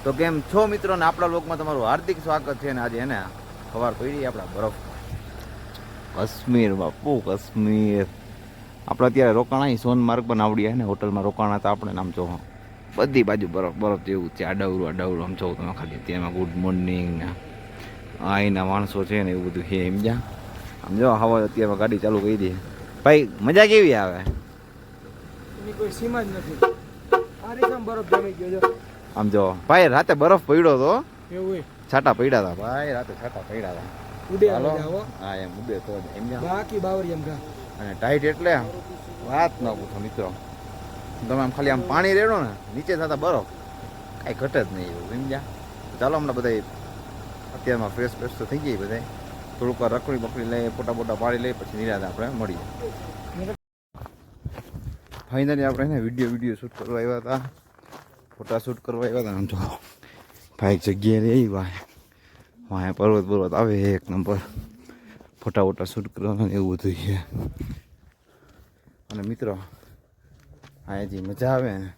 તો કેમ છો મિત્રો ને આપણા લોકમાં તમારું હાર્દિક સ્વાગત છે. ને આજે એને સવાર પડી આપણા બરફ કાશ્મીર બાપુ કાશ્મીર આપણે અત્યારે રોકાણા સોનમાર્ગ પણ આવડી ને હોટલમાં રોકાણા હતા આપણે નામ જો બધી બાજુ બરફ બરફ જેવું છે. આડવડું આમ જો તમે ખાલી તેમાં ગુડ મોર્નિંગ ને આ એના માણસો છે ને એવું બધું છે એમ જ્યાં આમ જો હવા અત્યારમાં ગાડી ચાલુ કરી દે ભાઈ મજા કેવી આવે એની કોઈ સીમા જ નથી. આ રીતે બરફ જમી ગયો જો આમ જો ભાઈ રાતે બરફ પડ્યો તો એવું છાટા પડ્યા હતા ભાઈ રાતે છાટા પડ્યા હતા ઉડે હાલો આવો હા એમ ઉડે તો એમ જ્યાં બાકી બાવરી એમ ઘા અને ટાઈટ એટલે વાત ન પૂછો મિત્રો તમે આમ ખાલી આમ પાણી રેડો ને નીચે થતા બરફ કાંઈ ઘટે જ નહીં એવું સમજ્યા. ચાલો હમણાં બધા અત્યારમાં ફ્રેશ તો થઈ ગઈ બધા થોડુંક રખડી બકડી લઈએ ફોટા બોટા પાડી લઈએ પછી નિરાતે આપણે મળીએ. ફાઇનલી આપણે એને વિડીયો શૂટ કરવા આવ્યા હતા ફોટા શૂટ કરવા આવ્યા હતા. આમ તો ભાઈ જગ્યાએ રહી વાંહે પર્વત આવે એક નંબર ફોટા વોટા શૂટ કરવાના એવું બધું છે. અને મિત્રો આ હજી મજા આવે ને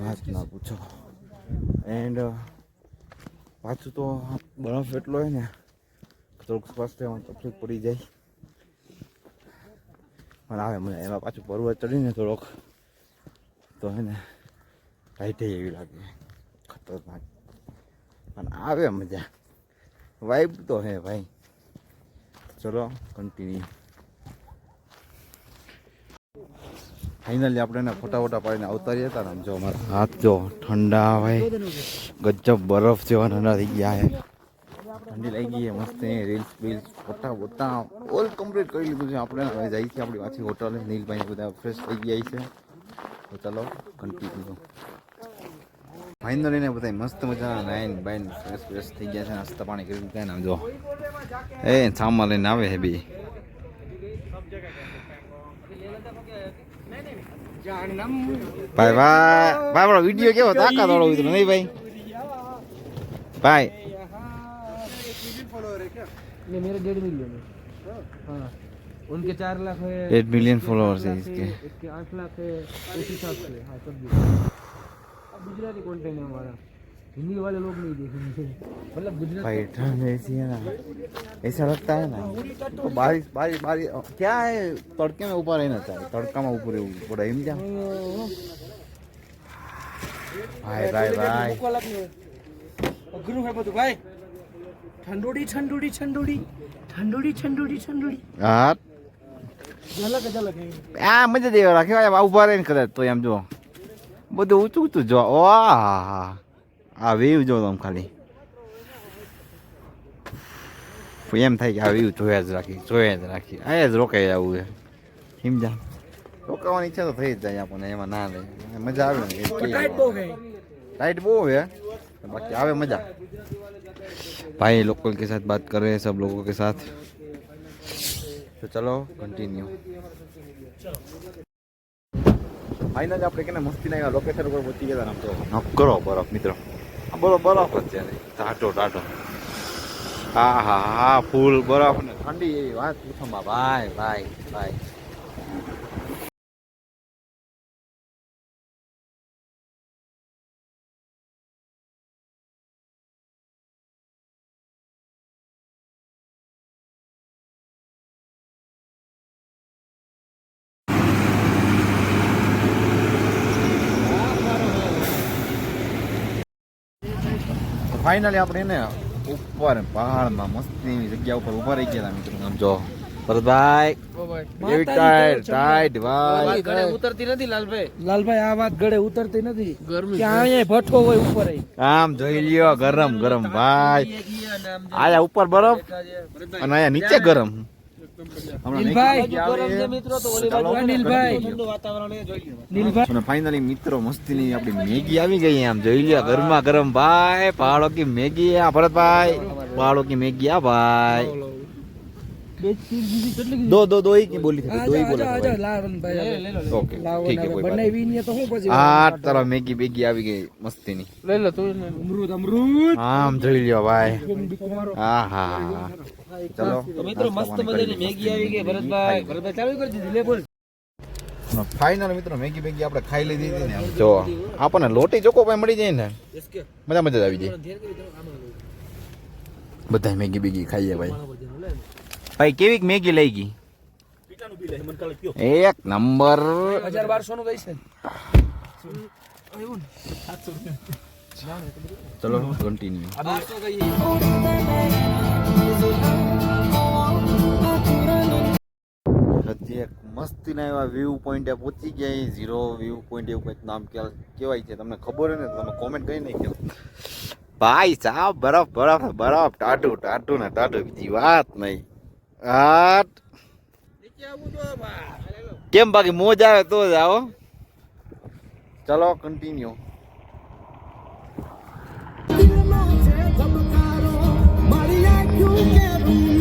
વાત ના પૂછો. એન્ડ પાછું તો બરફ એટલો હોય ને થોડુંક સ્વાસ્થ્યમાં તકલીફ પડી જાય પણ આવે મજા. એમાં પાછું પર્વત ચડીને થોડોક તો હે ને ટાઈટ એવી લાગે ખતરનાક પણ આવે મજા વાઇબ તો હે ભાઈ. ચલો કન્ટિન્યુ. ફાઇનલી આપણે એને ફોટા વોટા પાડીને અવતારી હતા ને જો અમારા હાથ જો ઠંડા ભાઈ ગજબ બરફ જેવા ઠંડા થઈ ગયા હે ઠંડી લાગી ગઈ મસ્ત રીલ્સ બીલ્સ ફોટા બોટા ઓલ કમ્પ્લીટ કરી લીધું છે આપણે. હવે જઈએ છીએ આપણી પાછી હોટલ નીલભાઈ બધા ફ્રેશ થઈ ગયા છે તો ચાલો કન્ટિન્યુ. ફાઇનલી ને બધા મસ્ત મજાના નાઈન બાઈન ફ્રેશ થઈ ગયા છે નાસ્તા પાણી કરી દીધા ને જો એ સામા લઈને આવે હે બી ભાઈ ભાઈ વિડીયો કેવો તાકાત વાળો ઉતરો નહીં ભાઈ ભાઈ ये मेरे 1.5 मिलियन है हाँ उनके 4 लाख है 8 मिलियन फॉलोअर्स है इसके इसके 8 लाख है उस हिसाब से हाँ सब अब गुजराती कंटेंट है हमारा हिंदी वाले लोग नहीं देखेंगे मतलब गुजरात भाई ठंड ऐसी है ना ऐसा लगता है ना तो बारिश बारिश बारिश क्या है तड़के में ऊपर रहना चाहिए तड़का में ऊपर पड़ा एम क्या भाई भाई भाई अघरू है બધું ભાઈ ठंडोड़ी ठंडोड़ी ठंडोड़ी ठंडोड़ी ठंडोड़ी ठंडोड़ी હા ઝલક ઝલક આ મજા દેવા રાખે ઉભા રહીને કદાચ તો એમ જો બધું ઊંચું ઊંચું જો વાહ આ વ્યૂ જો આમ ખાલી એમ થાય કે આ વ્યૂ જોયા જ રાખી આ જ રોકાઈ જવું છે સમજા. રોકાવાની ઈચ્છા તો થઈ જ જાય આપણને એમાં ના લે મજા આવે ને ટાઈટ બહુ है बाकी आवे मजा. भाई लोकल के साथ बात कर रहे हैं सब लोगों के साथ तो चलो कंटिन्यू. फाइनल આપણે કે મસ્તી ના લોકેશન ઉપર પહોંચી ગયા આમ તો નકરો બરફ મિત્રો આ બોલો બરફ જ છે ને ટાટો હા હા હા ફૂલ બરફ ને ઠંડી એવી વાત પૂછો માં ભાઈ ભાઈ ભાઈ. ફાઇનલી આપણે ને ઉપર પહાડમાં મસ્તી જગ્યા ઉપર ઉભા રહી ગયા મિત્રો. આમ જો ભરતભાઈ એવી ટાઈટ ભાઈ ગળે ઉતરતી નથી લાલભાઈ આ વાત ગળે ઉતરતી નથી ક્યાં અહીંયા ભઠ્ઠો હોય ઉપર આમ જોઈ લ્યો ગરમ ગરમ ભાઈ આયા ઉપર બરફ અને આયા નીચે ગરમ. ફાઇનલી મિત્રો મસ્તીની આપણી મેગી આવી ગઈ આમ જોઈ લ્યો ગરમા ગરમ ભાઈ પહાડો की मैगी है भरतभाई पहाड़ों की मैगी है भाई दो ही की बोली थी दो ही बोला ओके ठीक है कोई बात नहीं. આ તારા મેગી બેગી આવી ગઈ મસ્તીની લઈ લે તું અમૃત આમ જોઈ લ્યો ભાઈ હા હા ચલો મિત્રો મસ્ત મજાની મેગી આવી ગઈ ભરતભાઈ ચાલુ કરી દીધી લે બોલ. ફાઇનલ મિત્રો મેગી બેગી આપણે ખાઈ લીધી હતી ને જો આપણને લોટી ચોકો ભાઈ મળી જાય ને મજા મજા જ આવી જાય બધા મેગી બેગી ખાઈએ ભાઈ ભાઈ કેવી મેગી લઈ ગઈ એક નંબર 1200 નું દઈશ ને ચલો કન્ટિન્યુ હજી એક મસ્તીના એવા વ્યૂ પોઈન્ટે પહોંચી ગયા ઝીરો વ્યૂ પોઈન્ટ એવું કંઈક નામ કહેવાય છે તમને ખબર હોય ને તો તમે કોમેન્ટ કરી નાખજો ભાઈ સાહેબ બરફ બરફ બરફ ટાટું ટાટું ને ટાટું બીજી વાત નહીં હાટ કેમ બાકી મોજ આવે તો જ આવો ચલો કન્ટિન્યુ મારી આંખો કે